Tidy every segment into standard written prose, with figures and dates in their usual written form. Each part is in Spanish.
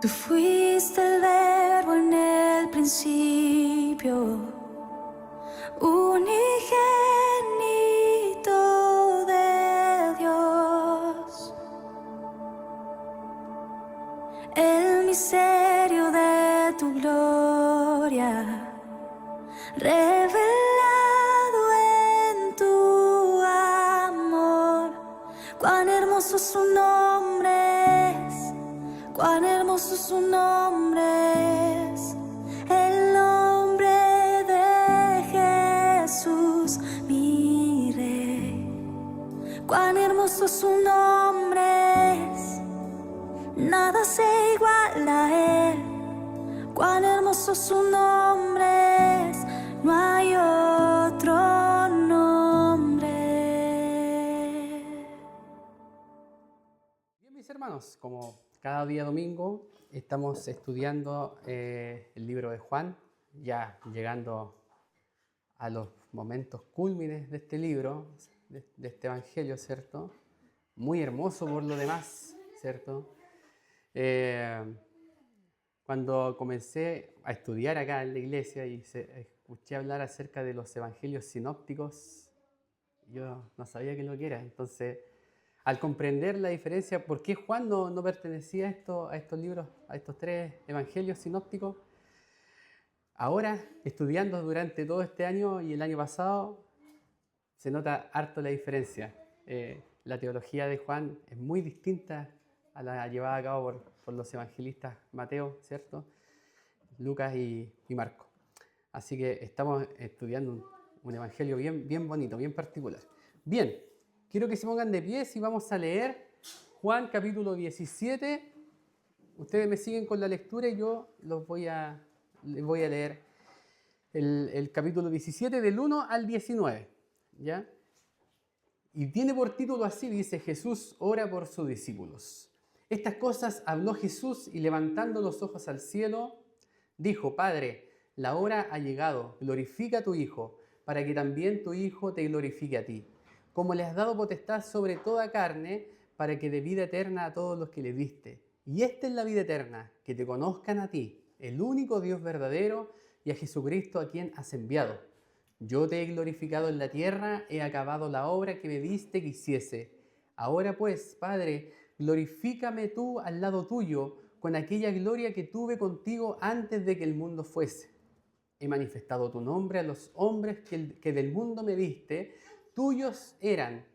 Tú fuiste el verbo en el principio, unigénito de Dios. El misterio de tu gloria, revelado en tu amor. Cuán hermoso su nombre es, cuán hermoso su nombre es, el nombre de Jesús, mi Rey. Cuán hermoso su nombre es, nada se iguala a él. Cuán hermoso su nombre es, no hay otro nombre. Bien, mis hermanos, como cada día domingo estamos estudiando el libro de Juan, ya llegando a los momentos cúlmines de este libro, de este evangelio, ¿cierto? Muy hermoso por lo demás, ¿cierto? Cuando comencé a estudiar acá en la iglesia y escuché hablar acerca de los evangelios sinópticos, yo no sabía qué es lo que era. Entonces, al comprender la diferencia, por qué Juan no pertenecía a estos libros, a estos tres evangelios sinópticos, ahora, estudiando durante todo este año y el año pasado, se nota harto la diferencia. La teología de Juan es muy distinta a la llevada a cabo por los evangelistas Mateo, ¿cierto? Lucas y Marcos. Así que estamos estudiando un evangelio bien bonito, bien particular. Bien, quiero que se pongan de pie y vamos a leer Juan capítulo 17. Ustedes me siguen con la lectura y yo les voy a leer el capítulo 17 del 1 al 19, ¿ya? Y tiene por título así, dice: Jesús ora por sus discípulos. Estas cosas habló Jesús y levantando los ojos al cielo, dijo: Padre, la hora ha llegado, glorifica a tu Hijo, para que también tu Hijo te glorifique a ti. Como le has dado potestad sobre toda carne, para que dé vida eterna a todos los que le diste. Y esta es la vida eterna, que te conozcan a ti, el único Dios verdadero, y a Jesucristo a quien has enviado. Yo te he glorificado en la tierra, he acabado la obra que me diste que hiciese. Ahora pues, Padre, glorifícame tú al lado tuyo, con aquella gloria que tuve contigo antes de que el mundo fuese. He manifestado tu nombre a los hombres que del mundo me diste, tuyos eran,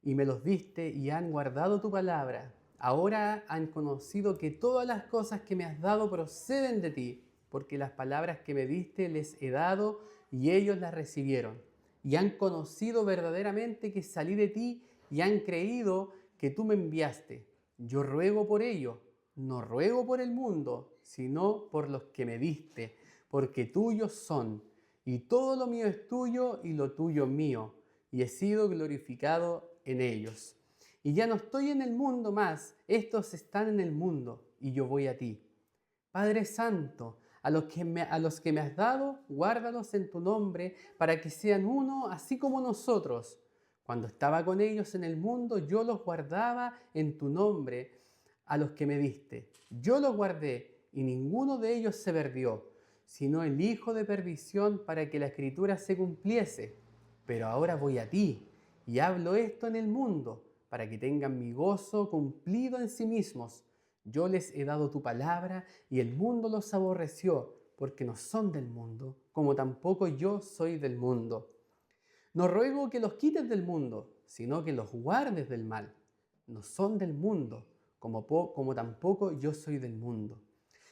y me los diste y han guardado tu palabra. Ahora han conocido que todas las cosas que me has dado proceden de ti, porque las palabras que me diste les he dado y ellos las recibieron. Y han conocido verdaderamente que salí de ti y han creído que tú me enviaste. Yo ruego por ello, no ruego por el mundo, sino por los que me diste, porque tuyos son, y todo lo mío es tuyo y lo tuyo mío, y he sido glorificado en ellos. Y ya no estoy en el mundo más, estos están en el mundo, y yo voy a ti. Padre Santo, a los que me has dado, guárdalos en tu nombre, para que sean uno, así como nosotros. Cuando estaba con ellos en el mundo, yo los guardaba en tu nombre, a los que me diste. Yo los guardé, y ninguno de ellos se perdió, sino el hijo de perdición, para que la escritura se cumpliese. Pero ahora voy a ti, y hablo esto en el mundo, para que tengan mi gozo cumplido en sí mismos. Yo les he dado tu palabra, y el mundo los aborreció, porque no son del mundo, como tampoco yo soy del mundo. No ruego que los quites del mundo, sino que los guardes del mal. No son del mundo, como tampoco yo soy del mundo.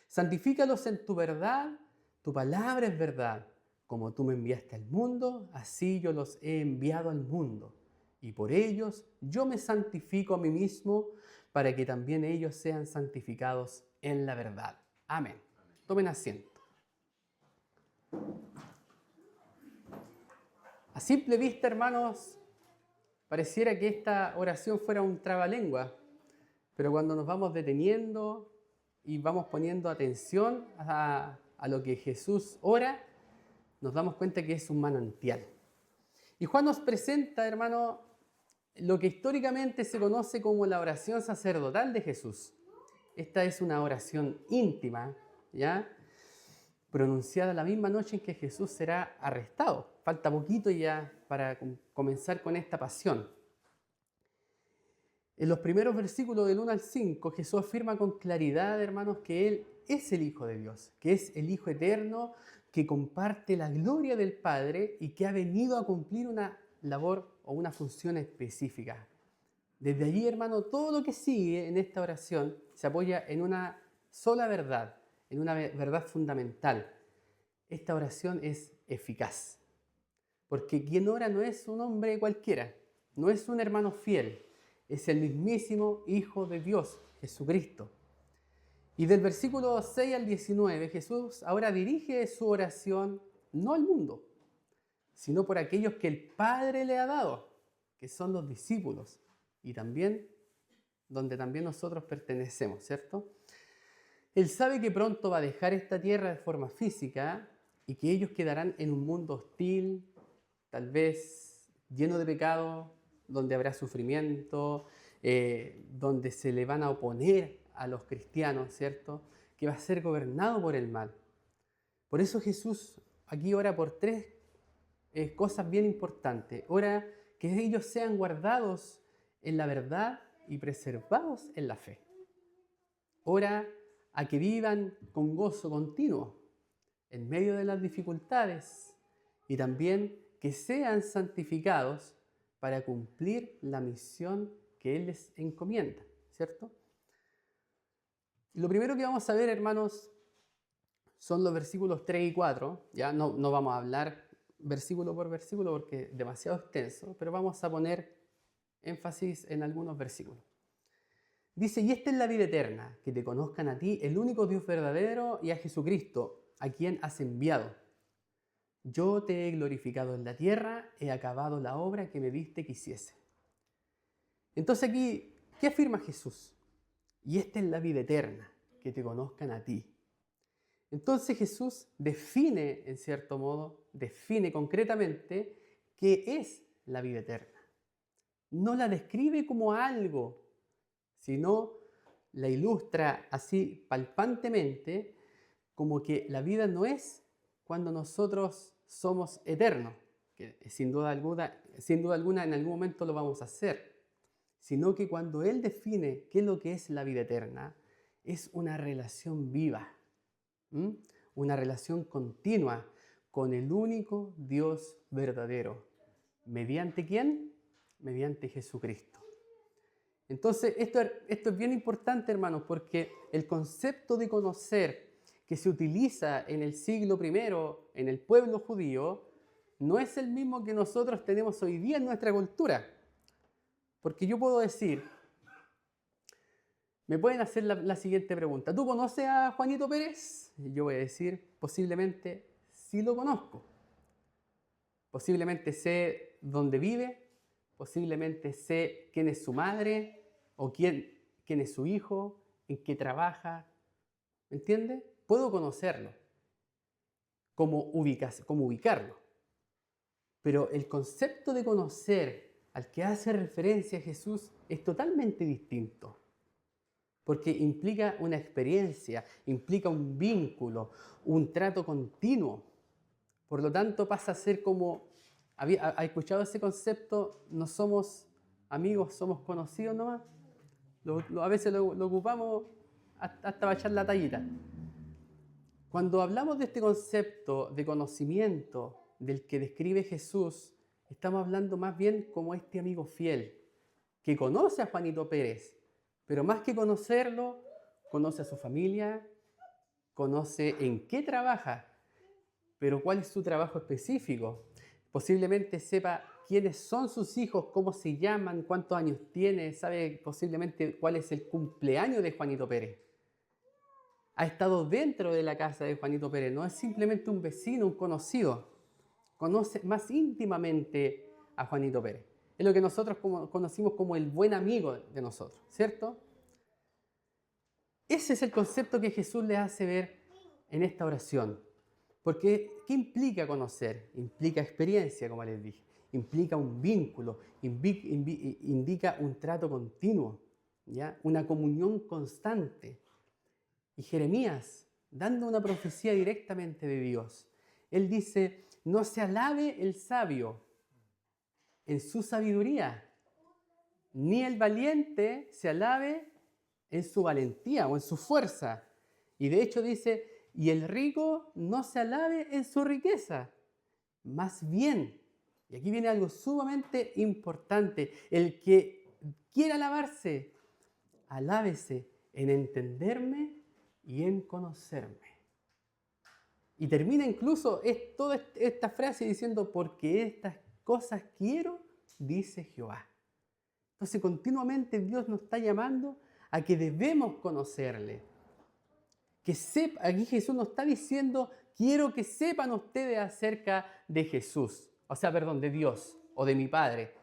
Santifícalos en tu verdad, tu palabra es verdad. Como tú me enviaste al mundo, así yo los he enviado al mundo. Y por ellos yo me santifico a mí mismo, para que también ellos sean santificados en la verdad. Amén. Tomen asiento. A simple vista, hermanos, pareciera que esta oración fuera un trabalengua, pero cuando nos vamos deteniendo y vamos poniendo atención a lo que Jesús ora, nos damos cuenta que es un manantial. Y Juan nos presenta, hermano, lo que históricamente se conoce como la oración sacerdotal de Jesús. Esta es una oración íntima, ¿ya? Pronunciada la misma noche en que Jesús será arrestado. Falta poquito ya para comenzar con esta pasión. En los primeros versículos del 1 al 5, Jesús afirma con claridad, hermanos, que Él es el Hijo de Dios, que es el Hijo eterno, que comparte la gloria del Padre y que ha venido a cumplir una labor o una función específica. Desde allí, hermano, todo lo que sigue en esta oración se apoya en una sola verdad, en una verdad fundamental. Esta oración es eficaz, porque quien ora no es un hombre cualquiera, no es un hermano fiel, es el mismísimo Hijo de Dios, Jesucristo. Y del versículo 6 al 19, Jesús ahora dirige su oración no al mundo, sino por aquellos que el Padre le ha dado, que son los discípulos, y también donde también nosotros pertenecemos, ¿cierto? Él sabe que pronto va a dejar esta tierra de forma física y que ellos quedarán en un mundo hostil, tal vez lleno de pecado, donde habrá sufrimiento, donde se le van a oponer a los cristianos, ¿cierto? Que va a ser gobernado por el mal. Por eso Jesús aquí ora por tres cosas bien importantes. Ora que ellos sean guardados en la verdad y preservados en la fe. Ora a que vivan con gozo continuo en medio de las dificultades y también que sean santificados para cumplir la misión que Él les encomienda, ¿cierto? Lo primero que vamos a ver, hermanos, son los versículos 3 y 4. Ya no vamos a hablar versículo por versículo porque es demasiado extenso, pero vamos a poner énfasis en algunos versículos. Dice, y esta es la vida eterna, que te conozcan a ti, el único Dios verdadero, y a Jesucristo, a quien has enviado. Yo te he glorificado en la tierra, he acabado la obra que me diste que hiciese. Entonces aquí, ¿qué afirma Jesús? Y esta es la vida eterna, que te conozcan a ti. Entonces Jesús define, en cierto modo, define concretamente qué es la vida eterna. No la describe como algo, sino la ilustra así palpantemente como que la vida no es cuando nosotros somos eternos, que sin duda alguna en algún momento lo vamos a hacer, sino que cuando Él define qué es lo que es la vida eterna, es una relación viva, una relación continua con el único Dios verdadero. ¿Mediante quién? Mediante Jesucristo. Entonces, esto es bien importante, hermanos, porque el concepto de conocer que se utiliza en el siglo I en el pueblo judío no es el mismo que nosotros tenemos hoy día en nuestra cultura. Porque yo puedo decir, me pueden hacer la siguiente pregunta. ¿Tú conoces a Juanito Pérez? Y yo voy a decir, posiblemente sí lo conozco. Posiblemente sé dónde vive, posiblemente sé quién es su madre o quién es su hijo, en qué trabaja. ¿Me entiende? Puedo conocerlo, cómo ubicarlo. Pero el concepto de conocer al que hace referencia Jesús es totalmente distinto. Porque implica una experiencia, implica un vínculo, un trato continuo. Por lo tanto, pasa a ser como, ¿ha escuchado ese concepto? No somos amigos, somos conocidos nomás. A veces lo ocupamos hasta para echar la tallita. Cuando hablamos de este concepto de conocimiento del que describe Jesús, estamos hablando más bien como este amigo fiel, que conoce a Juanito Pérez, pero más que conocerlo, conoce a su familia, conoce en qué trabaja, pero cuál es su trabajo específico. Posiblemente sepa quiénes son sus hijos, cómo se llaman, cuántos años tiene, sabe posiblemente cuál es el cumpleaños de Juanito Pérez. Ha estado dentro de la casa de Juanito Pérez, no es simplemente un vecino, un conocido. Conoce más íntimamente a Juanito Pérez. Es lo que nosotros conocimos como el buen amigo de nosotros, ¿cierto? Ese es el concepto que Jesús les hace ver en esta oración. Porque, ¿qué implica conocer? Implica experiencia, como les dije. Implica un vínculo, indica un trato continuo, ¿ya? Una comunión constante. Y Jeremías, dando una profecía directamente de Dios, él dice, no se alabe el sabio en su sabiduría, ni el valiente se alabe en su valentía o en su fuerza. Y de hecho dice, y el rico no se alabe en su riqueza, más bien, y aquí viene algo sumamente importante, el que quiera alabarse, alábese en entenderme y en conocerme. Y termina incluso toda esta frase diciendo, porque estas cosas quiero, dice Jehová. Entonces continuamente Dios nos está llamando a que debemos conocerle. Aquí Jesús nos está diciendo, quiero que sepan ustedes acerca de Jesús. O sea, perdón, de Dios o de mi Padre.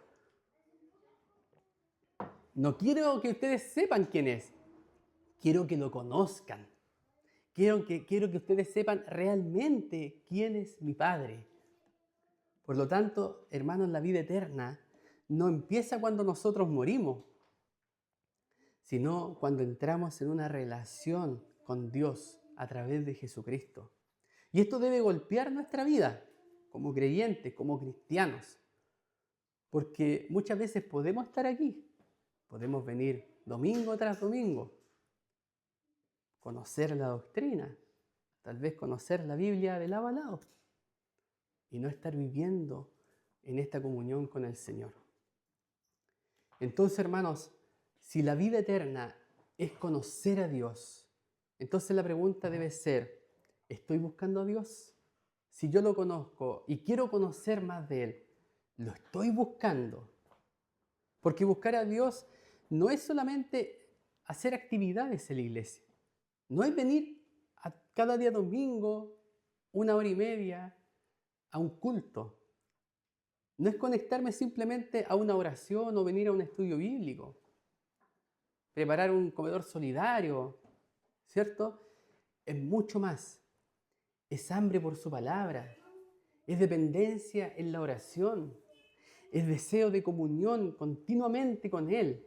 No quiero que ustedes sepan quién es. Quiero que lo conozcan. Quiero que ustedes sepan realmente quién es mi Padre. Por lo tanto, hermanos, la vida eterna no empieza cuando nosotros morimos, sino cuando entramos en una relación con Dios a través de Jesucristo. Y esto debe golpear nuestra vida como creyentes, como cristianos. Porque muchas veces podemos estar aquí, podemos venir domingo tras domingo, conocer la doctrina, tal vez conocer la Biblia de lado a lado y no estar viviendo en esta comunión con el Señor. Entonces, hermanos, si la vida eterna es conocer a Dios, entonces la pregunta debe ser, ¿estoy buscando a Dios? Si yo lo conozco y quiero conocer más de Él, ¿lo estoy buscando? Porque buscar a Dios no es solamente hacer actividades en la iglesia. No es venir cada día domingo, 1 hora y media, a un culto. No es conectarme simplemente a una oración o venir a un estudio bíblico. Preparar un comedor solidario, ¿cierto? Es mucho más. Es hambre por su palabra. Es dependencia en la oración. Es deseo de comunión continuamente con Él.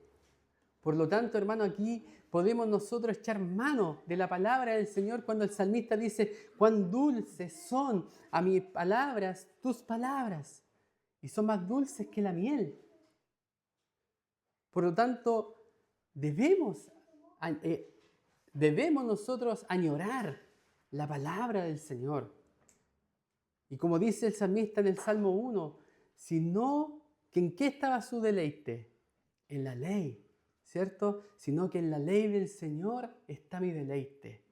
Por lo tanto, hermano, aquí podemos nosotros echar mano de la palabra del Señor cuando el salmista dice, cuán dulces son a mis palabras tus palabras, y son más dulces que la miel. Por lo tanto, debemos nosotros añorar la palabra del Señor. Y como dice el salmista en el Salmo 1, sino que ¿en qué estaba su deleite? En la ley, ¿cierto? Sino que en la ley del Señor está mi deleite.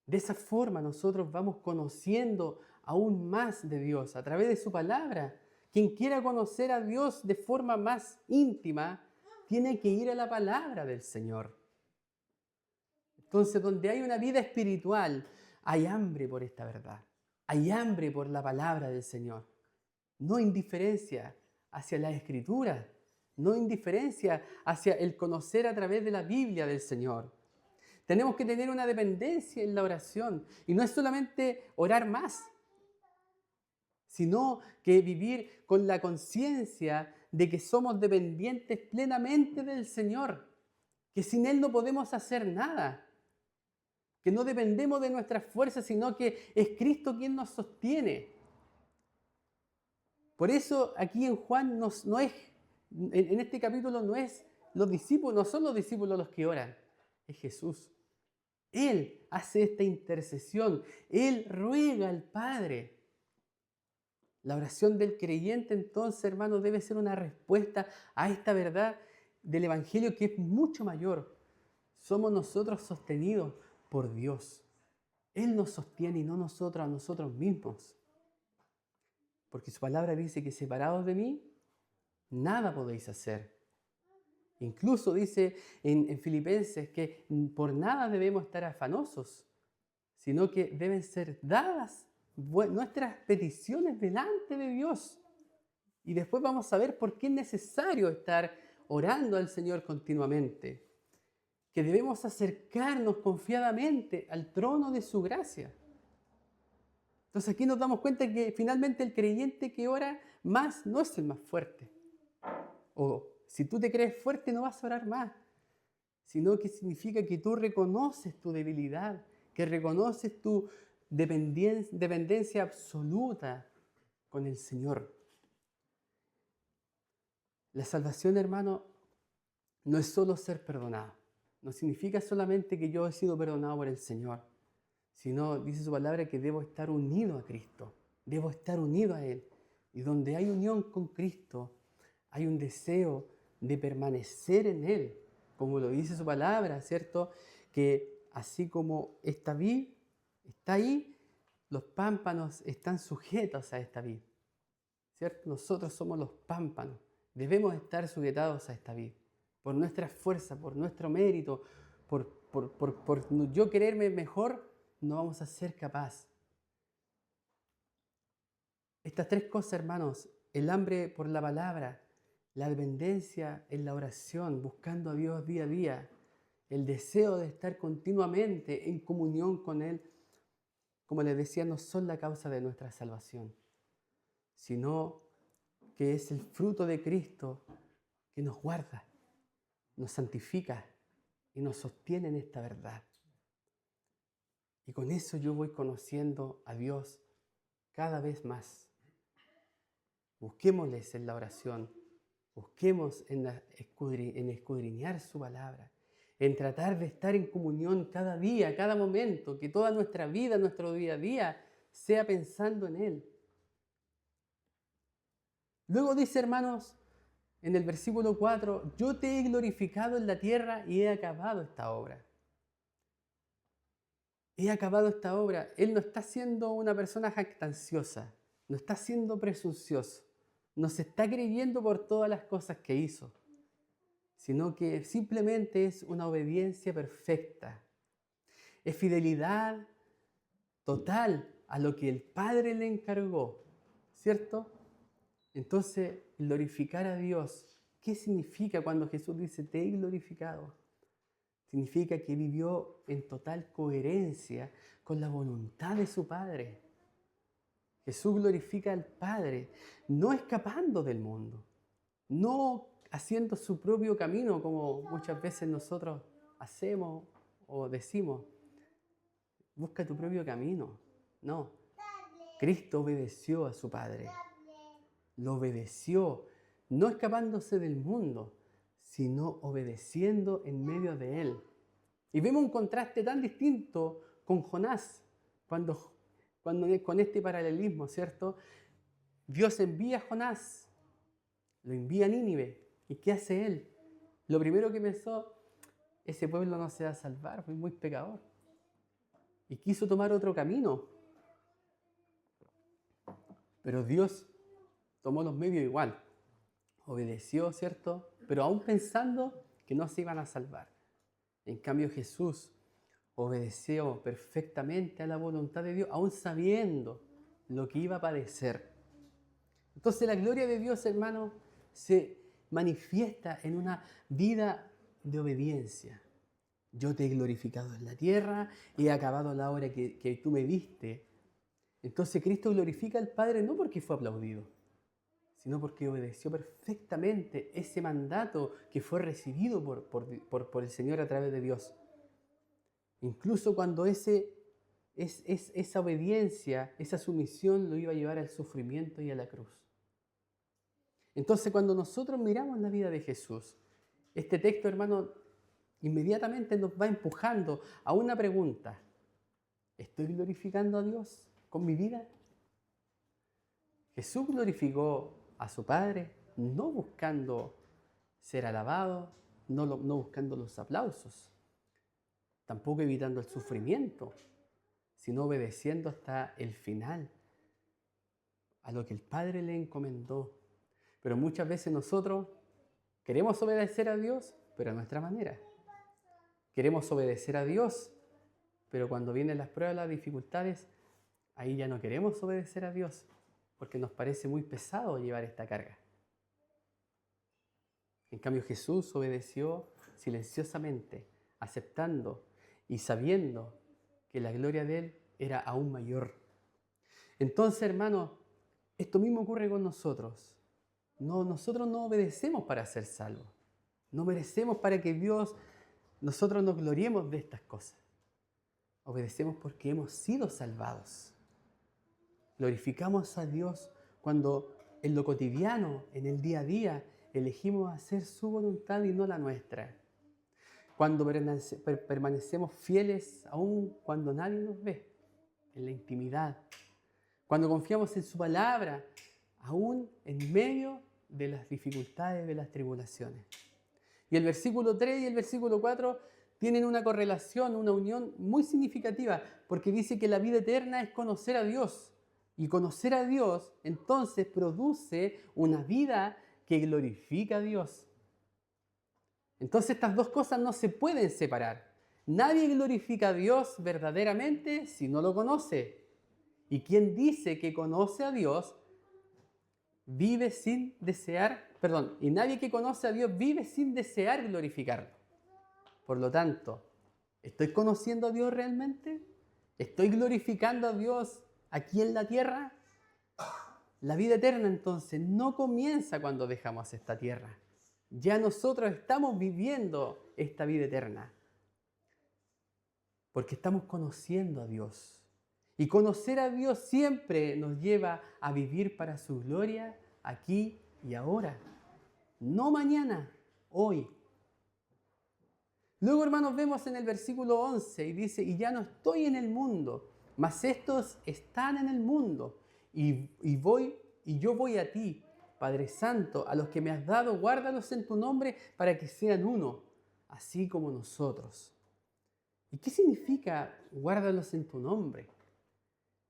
De esa forma nosotros vamos conociendo aún más de Dios a través de su palabra. Quien quiera conocer a Dios de forma más íntima, tiene que ir a la palabra del Señor. Entonces, donde hay una vida espiritual, hay hambre por esta verdad. Hay hambre por la palabra del Señor. No indiferencia hacia la Escritura. No indiferencia hacia el conocer a través de la Biblia del Señor. Tenemos que tener una dependencia en la oración. Y no es solamente orar más, sino que vivir con la conciencia de que somos dependientes plenamente del Señor, que sin Él no podemos hacer nada, que no dependemos de nuestras fuerzas, sino que es Cristo quien nos sostiene. Por eso aquí en Juan en este capítulo no son los discípulos los que oran, es Jesús. Él hace esta intercesión, Él ruega al Padre. La oración del creyente, entonces, hermanos, debe ser una respuesta a esta verdad del Evangelio que es mucho mayor. Somos nosotros sostenidos por Dios. Él nos sostiene y no nosotros a nosotros mismos. Porque su palabra dice que separados de mí, nada podéis hacer. Incluso dice en Filipenses que por nada debemos estar afanosos, sino que deben ser dadas nuestras peticiones delante de Dios. Y después vamos a ver por qué es necesario estar orando al Señor continuamente. Que debemos acercarnos confiadamente al trono de su gracia. Entonces aquí nos damos cuenta que finalmente el creyente que ora más no es el más fuerte. O si tú te crees fuerte no vas a orar más, sino que significa que tú reconoces tu debilidad, que reconoces tu dependencia absoluta con el Señor. La salvación, hermano, no es solo ser perdonado. No significa solamente que yo he sido perdonado por el Señor, sino, dice su palabra, que debo estar unido a Cristo. Debo estar unido a Él. Y donde hay unión con Cristo, hay un deseo de permanecer en Él. Como lo dice su palabra, ¿cierto? Que así como esta vid está ahí, los pámpanos están sujetos a esta vid. ¿Cierto? Nosotros somos los pámpanos. Debemos estar sujetados a esta vid. Por nuestra fuerza, por nuestro mérito, por yo quererme mejor, no vamos a ser capaces. Estas tres cosas, hermanos, el hambre por la palabra, la dependencia en la oración, buscando a Dios día a día, el deseo de estar continuamente en comunión con Él, como les decía, no son la causa de nuestra salvación, sino que es el fruto de Cristo que nos guarda, nos santifica y nos sostiene en esta verdad. Y con eso yo voy conociendo a Dios cada vez más. Busquémosles en la oración, busquemos en escudriñar su palabra, en tratar de estar en comunión cada día, cada momento, que toda nuestra vida, nuestro día a día, sea pensando en Él. Luego dice, hermanos, en el versículo 4, yo te he glorificado en la tierra y he acabado esta obra. He acabado esta obra. Él no está siendo una persona jactanciosa, no está siendo presuncioso, no se está creyendo por todas las cosas que hizo, sino que simplemente es una obediencia perfecta. Es fidelidad total a lo que el Padre le encargó, ¿cierto? Entonces, glorificar a Dios, ¿qué significa cuando Jesús dice, te he glorificado? Significa que vivió en total coherencia con la voluntad de su Padre. Jesús glorifica al Padre, no escapando del mundo, no haciendo su propio camino como muchas veces nosotros hacemos o decimos, busca tu propio camino. No, Cristo obedeció a su Padre, lo obedeció, no escapándose del mundo, sino obedeciendo en medio de él. Y vemos un contraste tan distinto con Jonás, cuando con este paralelismo, ¿cierto? Dios envía a Jonás, lo envía a Nínive. ¿Y qué hace él? Lo primero que pensó, ese pueblo no se va a salvar, fue muy pecador. Y quiso tomar otro camino. Pero Dios tomó los medios igual. Obedeció, ¿cierto? Pero aún pensando que no se iban a salvar. En cambio Jesús obedeció perfectamente a la voluntad de Dios, aún sabiendo lo que iba a padecer. Entonces la gloria de Dios, hermano, se manifiesta en una vida de obediencia. Yo te he glorificado en la tierra y he acabado la obra que tú me diste. Entonces Cristo glorifica al Padre no porque fue aplaudido, sino porque obedeció perfectamente ese mandato que fue recibido por el Señor a través de Dios. Incluso cuando esa obediencia, esa sumisión lo iba a llevar al sufrimiento y a la cruz. Entonces, cuando nosotros miramos la vida de Jesús, este texto, hermano, inmediatamente nos va empujando a una pregunta. ¿Estoy glorificando a Dios con mi vida? Jesús glorificó a su Padre no buscando ser alabado, no buscando los aplausos, tampoco evitando el sufrimiento, sino obedeciendo hasta el final a lo que el Padre le encomendó. Pero muchas veces nosotros queremos obedecer a Dios, pero a nuestra manera. Queremos obedecer a Dios, pero cuando vienen las pruebas, las dificultades, ahí ya no queremos obedecer a Dios, porque nos parece muy pesado llevar esta carga. En cambio, Jesús obedeció silenciosamente, aceptando y sabiendo que la gloria de Él era aún mayor. Entonces, hermanos, esto mismo ocurre con nosotros. Nosotros no obedecemos para ser salvos. No merecemos para que Dios nosotros nos gloriemos de estas cosas. Obedecemos porque hemos sido salvados. Glorificamos a Dios cuando en lo cotidiano, en el día a día, elegimos hacer su voluntad y no la nuestra. Cuando permanecemos fieles aun cuando nadie nos ve, en la intimidad. Cuando confiamos en su palabra, aún en medio de las dificultades, de las tribulaciones. Y el versículo 3 y el versículo 4 tienen una correlación, una unión muy significativa, porque dice que la vida eterna es conocer a Dios. Y conocer a Dios, entonces, produce una vida que glorifica a Dios. Entonces, estas dos cosas no se pueden separar. Nadie glorifica a Dios verdaderamente si no lo conoce. Y quien dice que conoce a Dios, vive sin desear, y nadie que conoce a Dios vive sin desear glorificarlo. Por lo tanto, ¿estoy conociendo a Dios realmente? ¿Estoy glorificando a Dios aquí en la tierra? La vida eterna entonces no comienza cuando dejamos esta tierra. Ya nosotros estamos viviendo esta vida eterna. Porque estamos conociendo a Dios. Y conocer a Dios siempre nos lleva a vivir para su gloria aquí y ahora. No mañana, hoy. Luego, hermanos, vemos en el versículo 11 y dice, y ya no estoy en el mundo, mas estos están en el mundo. Y yo voy a ti, Padre Santo, a los que me has dado, guárdalos en tu nombre para que sean uno, así como nosotros. ¿Y qué significa guárdalos en tu nombre?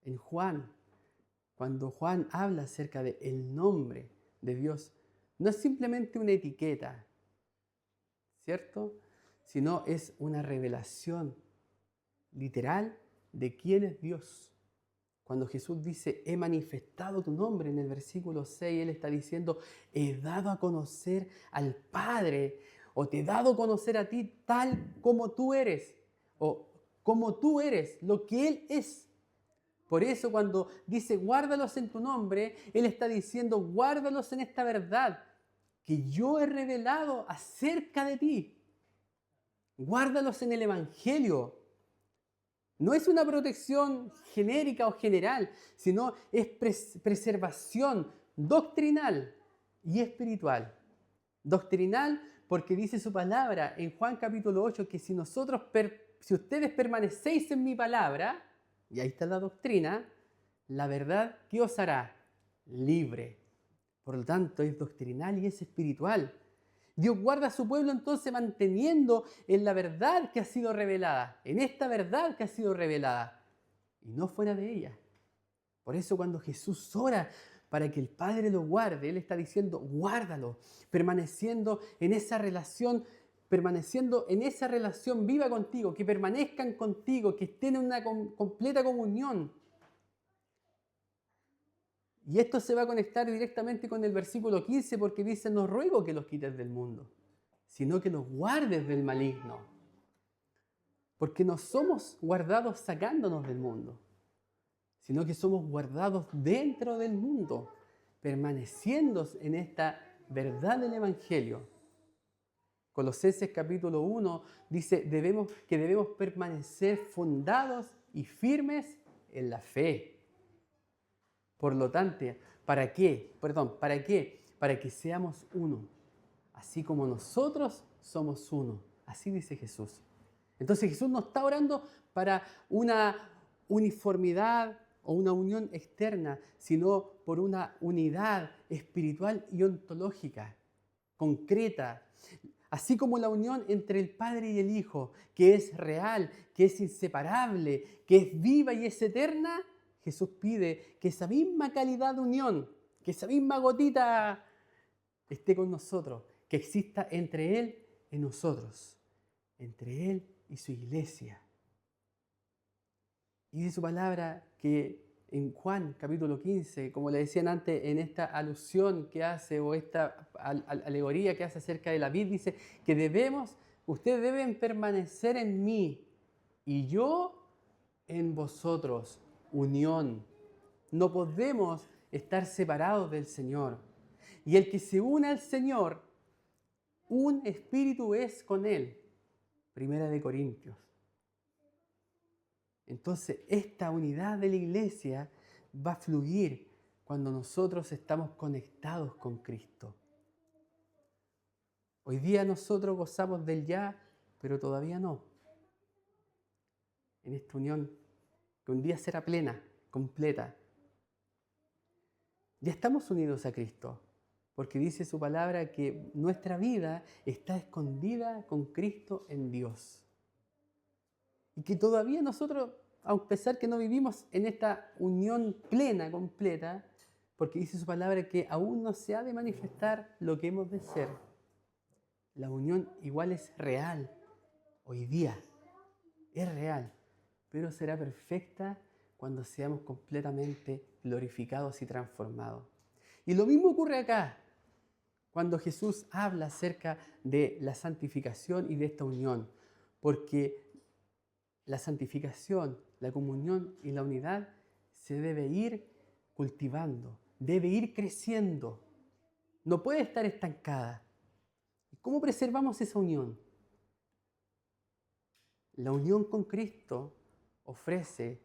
En Juan, cuando Juan habla acerca del nombre de Dios, no es simplemente una etiqueta, ¿cierto? Sino es una revelación literal de quién es Dios. Cuando Jesús dice, he manifestado tu nombre, en el versículo 6, Él está diciendo, he dado a conocer al Padre, o te he dado a conocer a ti tal como tú eres, o como tú eres, lo que Él es. Por eso cuando dice, guárdalos en tu nombre, Él está diciendo, guárdalos en esta verdad que yo he revelado acerca de ti. Guárdalos en el Evangelio. No es una protección genérica o general, sino es preservación doctrinal y espiritual. Doctrinal porque dice su palabra en Juan capítulo 8 que si ustedes permanecéis en mi palabra, y ahí está la doctrina, la verdad, ¿qué os hará? Libre. Por lo tanto, es doctrinal y es espiritual. Dios guarda a su pueblo entonces manteniendo en la verdad que ha sido revelada, en esta verdad que ha sido revelada, y no fuera de ella. Por eso cuando Jesús ora para que el Padre lo guarde, Él está diciendo, guárdalo, permaneciendo en esa relación viva contigo, que permanezcan contigo, que estén en una completa comunión. Y esto se va a conectar directamente con el versículo 15 porque dice, no ruego que los quites del mundo, sino que los guardes del maligno. Porque no somos guardados sacándonos del mundo, sino que somos guardados dentro del mundo, permaneciendo en esta verdad del Evangelio. Colosenses capítulo 1 dice que debemos permanecer fundados y firmes en la fe. Por lo tanto, ¿para qué? Para que seamos uno, así como nosotros somos uno. Así dice Jesús. Entonces Jesús no está orando para una uniformidad o una unión externa, sino por una unidad espiritual y ontológica, concreta. Así como la unión entre el Padre y el Hijo, que es real, que es inseparable, que es viva y es eterna, Jesús pide que esa misma calidad de unión, que esa misma gotita esté con nosotros, que exista entre Él y nosotros, entre Él y su iglesia. Y dice su palabra que en Juan capítulo 15, como le decían antes, en esta alusión que hace o esta alegoría que hace acerca de la vid, dice que ustedes deben permanecer en mí y yo en vosotros. Unión. No podemos estar separados del Señor. Y el que se une al Señor, un espíritu es con Él. Primera de Corintios. Entonces, esta unidad de la iglesia va a fluir cuando nosotros estamos conectados con Cristo. Hoy día nosotros gozamos del ya, pero todavía no. En esta unión que un día será plena, completa. Ya estamos unidos a Cristo, porque dice su palabra que nuestra vida está escondida con Cristo en Dios. Y que todavía nosotros, a pesar que no vivimos en esta unión plena, completa, porque dice su palabra que aún no se ha de manifestar lo que hemos de ser. La unión igual es real, hoy día, es real, pero será perfecta cuando seamos completamente glorificados y transformados. Y lo mismo ocurre acá, cuando Jesús habla acerca de la santificación y de esta unión, porque la santificación, la comunión y la unidad se debe ir cultivando, debe ir creciendo, no puede estar estancada. ¿Cómo preservamos esa unión? La unión con Cristo ofrece,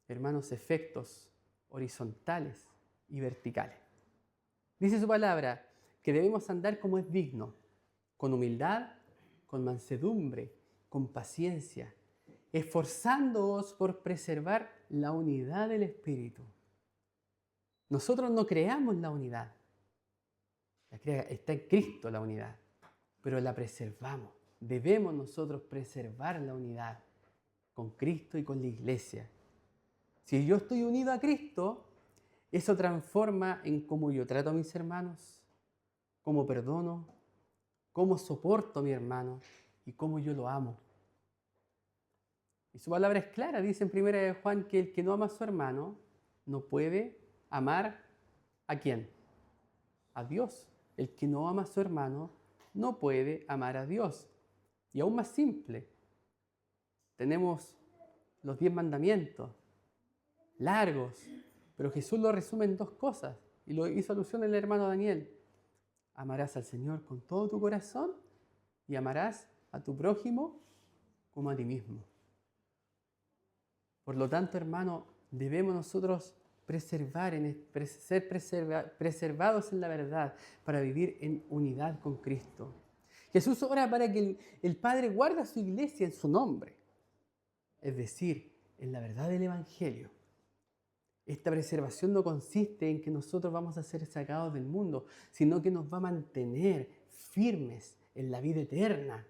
hermanos, efectos horizontales y verticales. Dice su palabra que debemos andar como es digno, con humildad, con mansedumbre, con paciencia, esforzándoos por preservar la unidad del Espíritu. Nosotros no creamos la unidad. Está en Cristo la unidad, pero la preservamos. Debemos nosotros preservar la unidad con Cristo y con la iglesia. Si yo estoy unido a Cristo, eso transforma en cómo yo trato a mis hermanos, cómo perdono, cómo soporto a mi hermano y cómo yo lo amo. Y su palabra es clara, dice en 1 de Juan que el que no ama a su hermano no puede amar ¿a quién? A Dios. El que no ama a su hermano no puede amar a Dios. Y aún más simple, tenemos los 10 mandamientos, largos, pero Jesús lo resume en 2 cosas y lo hizo alusión el hermano Daniel. Amarás al Señor con todo tu corazón y amarás a tu prójimo como a ti mismo. Por lo tanto, hermano, debemos nosotros ser preservados en la verdad para vivir en unidad con Cristo. Jesús ora para que el Padre guarde a su iglesia en su nombre, es decir, en la verdad del Evangelio. Esta preservación no consiste en que nosotros vamos a ser sacados del mundo, sino que nos va a mantener firmes en la vida eterna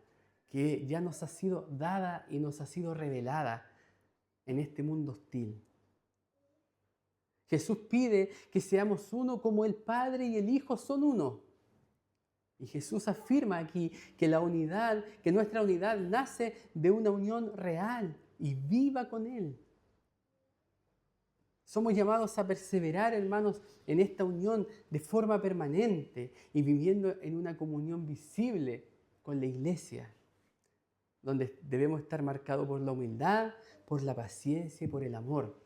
que ya nos ha sido dada y nos ha sido revelada en este mundo hostil. Jesús pide que seamos uno como el Padre y el Hijo son uno. Y Jesús afirma aquí que que nuestra unidad nace de una unión real y viva con Él. Somos llamados a perseverar, hermanos, en esta unión de forma permanente y viviendo en una comunión visible con la iglesia, donde debemos estar marcados por la humildad, por la paciencia y por el amor.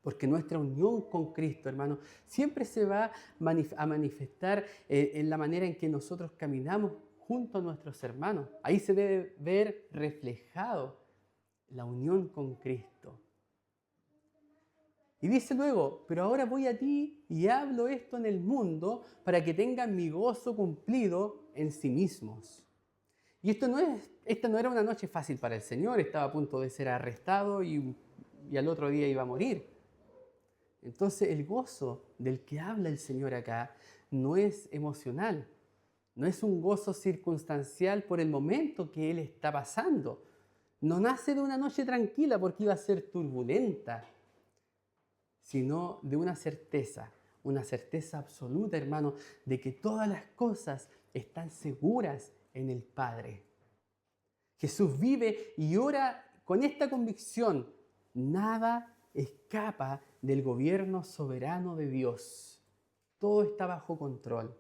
Porque nuestra unión con Cristo, hermanos, siempre se va a manifestar en la manera en que nosotros caminamos junto a nuestros hermanos. Ahí se debe ver reflejado la unión con Cristo. Y dice luego, pero ahora voy a ti y hablo esto en el mundo para que tengan mi gozo cumplido en sí mismos. Y esta no era una noche fácil para el Señor, estaba a punto de ser arrestado y al otro día iba a morir. Entonces el gozo del que habla el Señor acá no es emocional, no es un gozo circunstancial por el momento que Él está pasando. No nace de una noche tranquila porque iba a ser turbulenta, sino de una certeza absoluta, hermano, de que todas las cosas están seguras en el Padre. Jesús vive y ora con esta convicción: nada escapa del gobierno soberano de Dios. Todo está bajo control.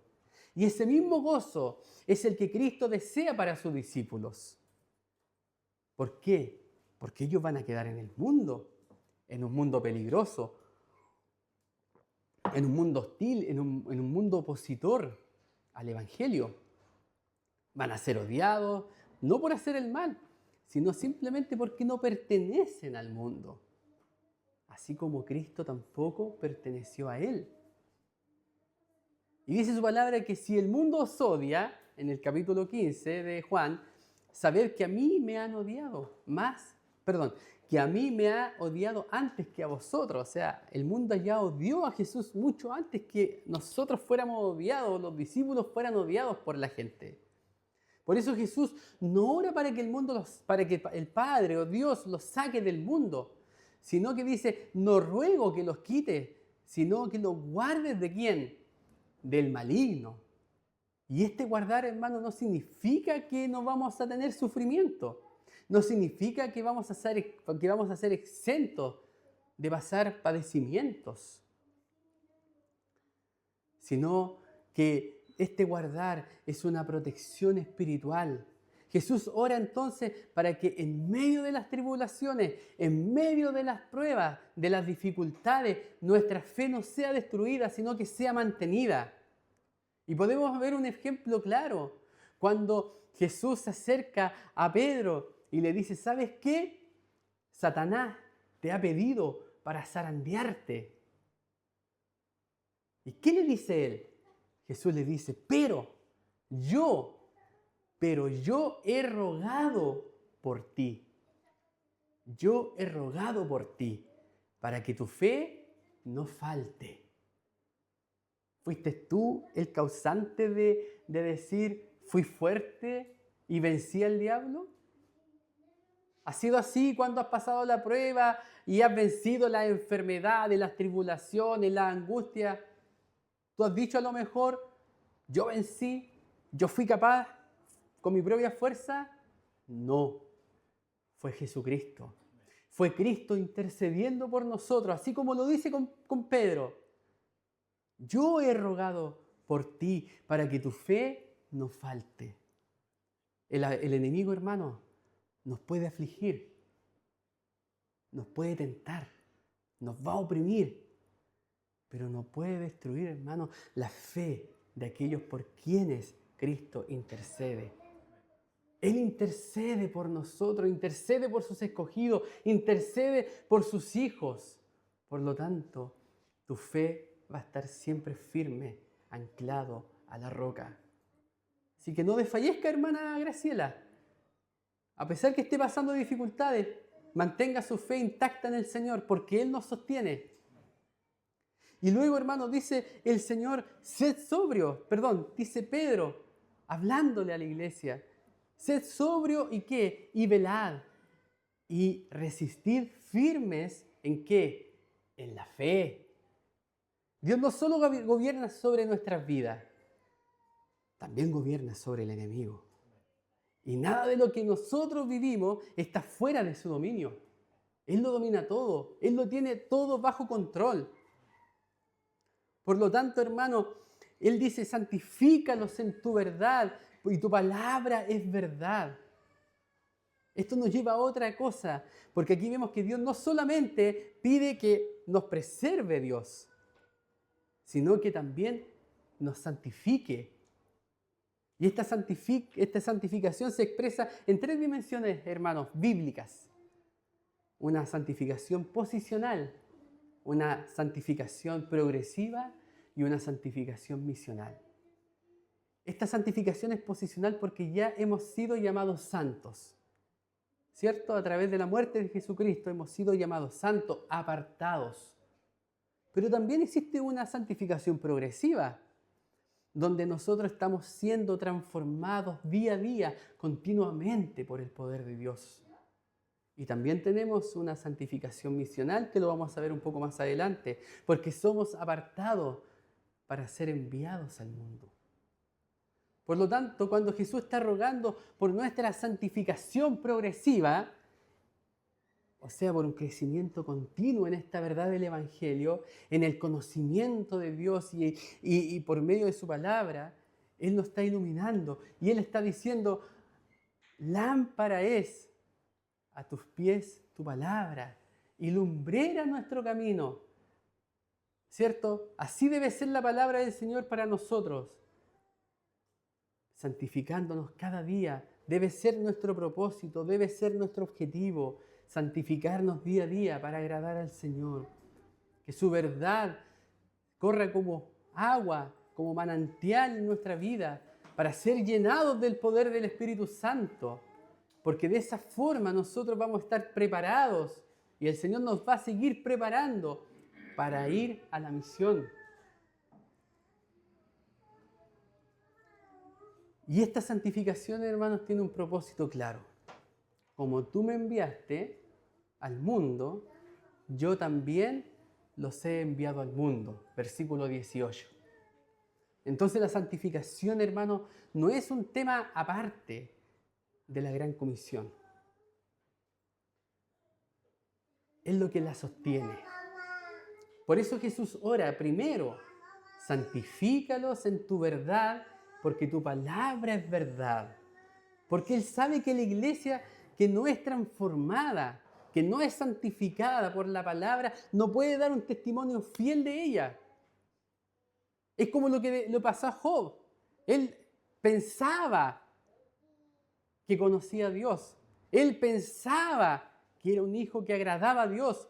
Y ese mismo gozo es el que Cristo desea para sus discípulos. ¿Por qué? Porque ellos van a quedar en un mundo peligroso, en un mundo hostil, en un mundo opositor al Evangelio. Van a ser odiados, no por hacer el mal, sino simplemente porque no pertenecen al mundo, así como Cristo tampoco perteneció a él. Y dice su palabra que si el mundo os odia, en el capítulo 15 de Juan, sabed que a mí me han odiado que a mí me ha odiado antes que a vosotros. O sea, el mundo ya odió a Jesús mucho antes que nosotros fuéramos odiados, los discípulos fueran odiados por la gente. Por eso Jesús no ora para que para que el Padre o Dios los saque del mundo, sino que dice, no ruego que los quite, sino que los guardes ¿de quién? Del maligno. Y este guardar, hermano, no significa que no vamos a tener sufrimiento. No significa que vamos a ser exentos de pasar padecimientos, sino que este guardar es una protección espiritual. Jesús ora entonces para que en medio de las tribulaciones, en medio de las pruebas, de las dificultades, nuestra fe no sea destruida, sino que sea mantenida. Y podemos ver un ejemplo claro cuando Jesús se acerca a Pedro y le dice, ¿sabes qué? Satanás te ha pedido para zarandearte. ¿Y qué le dice él? Jesús le dice, pero yo he rogado por ti. Yo he rogado por ti para que tu fe no falte. ¿Fuiste tú el causante de decir, fui fuerte y vencí al diablo? ¿Ha sido así cuando has pasado la prueba y has vencido la enfermedad, las tribulaciones, la angustia? ¿Tú has dicho a lo mejor, yo vencí, yo fui capaz con mi propia fuerza? No, fue Jesucristo. Fue Cristo intercediendo por nosotros, así como lo dice con Pedro. Yo he rogado por ti para que tu fe no falte. El enemigo, hermano, nos puede afligir, nos puede tentar, nos va a oprimir, pero no puede destruir, hermano, la fe de aquellos por quienes Cristo intercede. Él intercede por nosotros, intercede por sus escogidos, intercede por sus hijos. Por lo tanto, tu fe va a estar siempre firme, anclado a la roca. Así que no desfallezca, hermana Graciela. A pesar que esté pasando dificultades, mantenga su fe intacta en el Señor, porque Él nos sostiene. Y luego, hermano, dice el Señor, dice Pedro, hablándole a la iglesia, sed sobrio y ¿qué? Y velad. Y resistid firmes ¿en qué? En la fe. Dios no solo gobierna sobre nuestras vidas, también gobierna sobre el enemigo. Y nada de lo que nosotros vivimos está fuera de su dominio. Él lo domina todo. Él lo tiene todo bajo control. Por lo tanto, hermano, Él dice, santifícalos en tu verdad, y tu palabra es verdad. Esto nos lleva a otra cosa, porque aquí vemos que Dios no solamente pide que nos preserve Dios, sino que también nos santifique. Y esta santificación se expresa en 3 dimensiones, hermanos, bíblicas. Una santificación posicional, una santificación progresiva y una santificación misional. Esta santificación es posicional porque ya hemos sido llamados santos, ¿cierto? A través de la muerte de Jesucristo hemos sido llamados santos, apartados. Pero también existe una santificación progresiva, donde nosotros estamos siendo transformados día a día, continuamente por el poder de Dios. Y también tenemos una santificación misional, que lo vamos a ver un poco más adelante, porque somos apartados para ser enviados al mundo. Por lo tanto, cuando Jesús está rogando por nuestra santificación progresiva, o sea, por un crecimiento continuo en esta verdad del Evangelio, en el conocimiento de Dios y por medio de su palabra, Él nos está iluminando y Él está diciendo, lámpara es a tus pies tu palabra y lumbrera nuestro camino. ¿Cierto? Así debe ser la palabra del Señor para nosotros, santificándonos cada día debe ser nuestro propósito, debe ser nuestro objetivo, santificarnos día a día para agradar al Señor. Que su verdad corra como agua, como manantial en nuestra vida, para ser llenados del poder del Espíritu Santo. Porque de esa forma nosotros vamos a estar preparados y el Señor nos va a seguir preparando para ir a la misión. Y esta santificación, hermanos, tiene un propósito claro. Como tú me enviaste al mundo, yo también los he enviado al mundo. Versículo 18. Entonces la santificación, hermano, no es un tema aparte de la Gran Comisión. Es lo que la sostiene. Por eso Jesús ora primero, santifícalos en tu verdad, porque tu palabra es verdad. Porque Él sabe que la iglesia que no es transformada, que no es santificada por la palabra, no puede dar un testimonio fiel de ella. Es como lo que le pasó a Job. Él pensaba que conocía a Dios. Él pensaba que era un hijo que agradaba a Dios.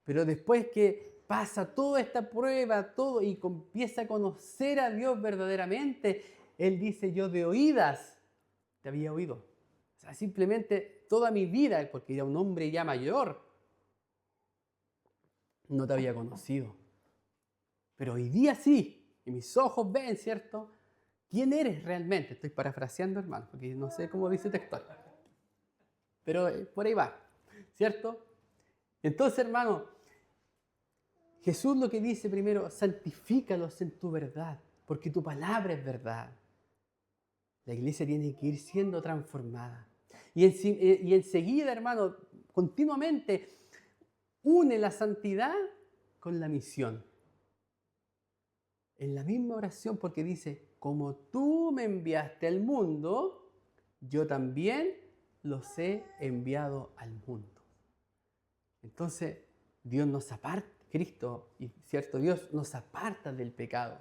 Pero después que pasa toda esta prueba, todo, y empieza a conocer a Dios verdaderamente, él dice, yo de oídas te había oído. O sea, simplemente toda mi vida, porque era un hombre ya mayor, no te había conocido. Pero hoy día sí, y mis ojos ven, ¿cierto? ¿Quién eres realmente? Estoy parafraseando, hermano, porque no sé cómo dice textual. Pero por ahí va, ¿cierto? Entonces, hermano, Jesús lo que dice primero, santifícalos en tu verdad, porque tu palabra es verdad. La iglesia tiene que ir siendo transformada. Y enseguida, hermano, continuamente une la santidad con la misión. En la misma oración, porque dice, como tú me enviaste al mundo, yo también los he enviado al mundo. Entonces, Dios nos aparta, Cristo, y cierto, Dios nos aparta del pecado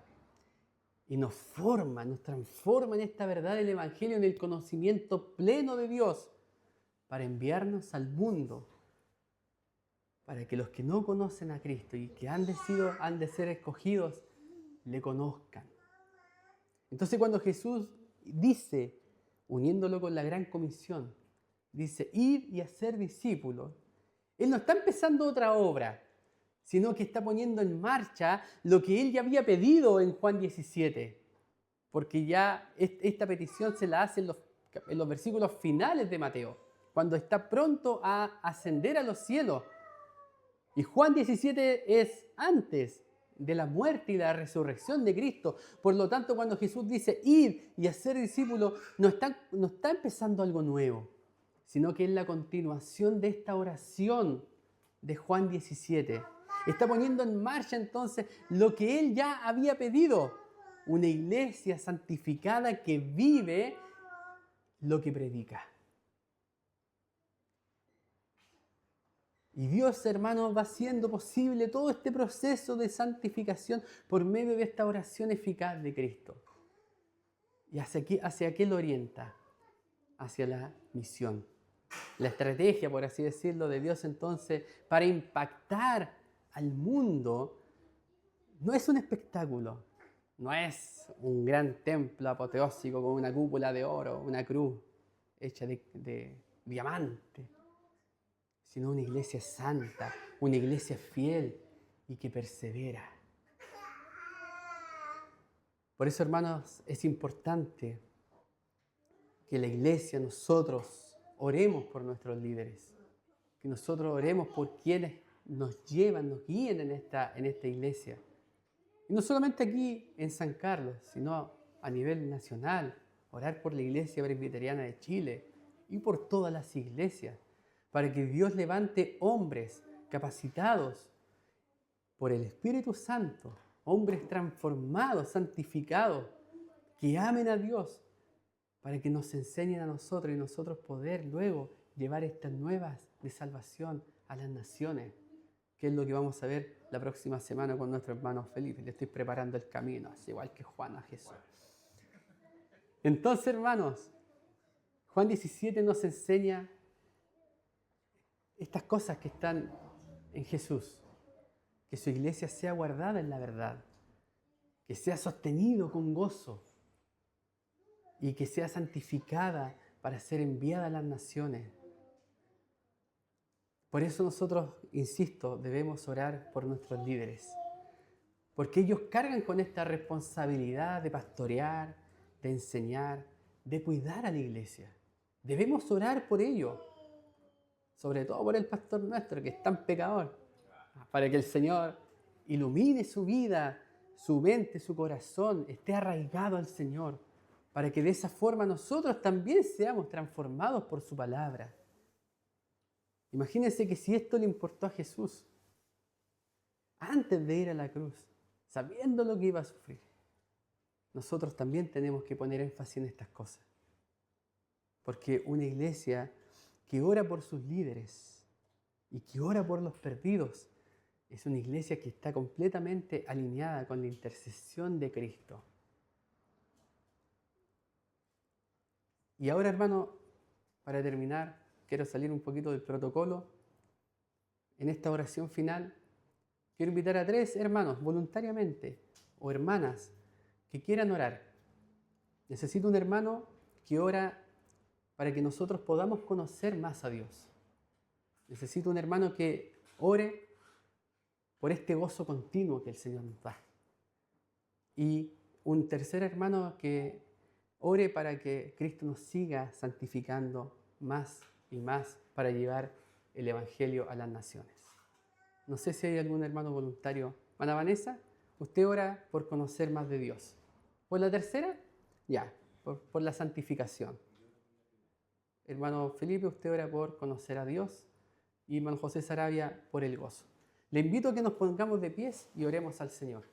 y nos forma, nos transforma en esta verdad del Evangelio, en el conocimiento pleno de Dios, para enviarnos al mundo, para que los que no conocen a Cristo y que han de ser escogidos, le conozcan. Entonces cuando Jesús dice, uniéndolo con la gran comisión, dice, ir y hacer discípulos, Él no está empezando otra obra, sino que está poniendo en marcha lo que Él ya había pedido en Juan 17, porque ya esta petición se la hace en los versículos finales de Mateo, cuando está pronto a ascender a los cielos. Y Juan 17 es antes de la muerte y la resurrección de Cristo. Por lo tanto, cuando Jesús dice ir y hacer discípulos, no está empezando algo nuevo, sino que es la continuación de esta oración de Juan 17. Está poniendo en marcha entonces lo que Él ya había pedido, una iglesia santificada que vive lo que predica. Y Dios, hermanos, va haciendo posible todo este proceso de santificación por medio de esta oración eficaz de Cristo. ¿Y hacia qué lo orienta? Hacia la misión. La estrategia, por así decirlo, de Dios entonces para impactar al mundo no es un espectáculo, no es un gran templo apoteósico con una cúpula de oro, una cruz hecha de diamante, sino una iglesia santa, una iglesia fiel y que persevera. Por eso, hermanos, es importante que la iglesia, nosotros, oremos por nuestros líderes, que nosotros oremos por quienes nos llevan, nos guíen en esta iglesia. Y no solamente aquí en San Carlos, sino a nivel nacional, orar por la Iglesia Presbiteriana de Chile y por todas las iglesias, para que Dios levante hombres capacitados por el Espíritu Santo, hombres transformados, santificados, que amen a Dios, para que nos enseñen a nosotros y nosotros poder luego llevar estas nuevas de salvación a las naciones, que es lo que vamos a ver la próxima semana con nuestro hermano Felipe. Le estoy preparando el camino, así igual que Juan a Jesús. Entonces, hermanos, Juan 17 nos enseña estas cosas que están en Jesús. Que su iglesia sea guardada en la verdad, que sea sostenido con gozo y que sea santificada para ser enviada a las naciones. Por eso nosotros, insisto, debemos orar por nuestros líderes, porque ellos cargan con esta responsabilidad de pastorear, de enseñar, de cuidar a la iglesia. Debemos orar por ellos, sobre todo por el pastor nuestro, que es tan pecador, para que el Señor ilumine su vida, su mente, su corazón, esté arraigado al Señor, para que de esa forma nosotros también seamos transformados por su palabra. Imagínense que si esto le importó a Jesús, antes de ir a la cruz, sabiendo lo que iba a sufrir, nosotros también tenemos que poner énfasis en estas cosas. Porque una iglesia que ora por sus líderes y que ora por los perdidos, es una iglesia que está completamente alineada con la intercesión de Cristo. Y ahora, hermano, para terminar, quiero salir un poquito del protocolo. En esta oración final, quiero invitar a 3 hermanos voluntariamente o hermanas que quieran orar. Necesito un hermano que ora para que nosotros podamos conocer más a Dios. Necesito un hermano que ore por este gozo continuo que el Señor nos da. Y un tercer hermano que ore para que Cristo nos siga santificando más y más para llevar el Evangelio a las naciones. No sé si hay algún hermano voluntario. Ana Vanessa, usted ora por conocer más de Dios. ¿Por la tercera? Ya, por la santificación. Hermano Felipe, usted ora por conocer a Dios. Y hermano José Sarabia, por el gozo. Le invito a que nos pongamos de pies y oremos al Señor.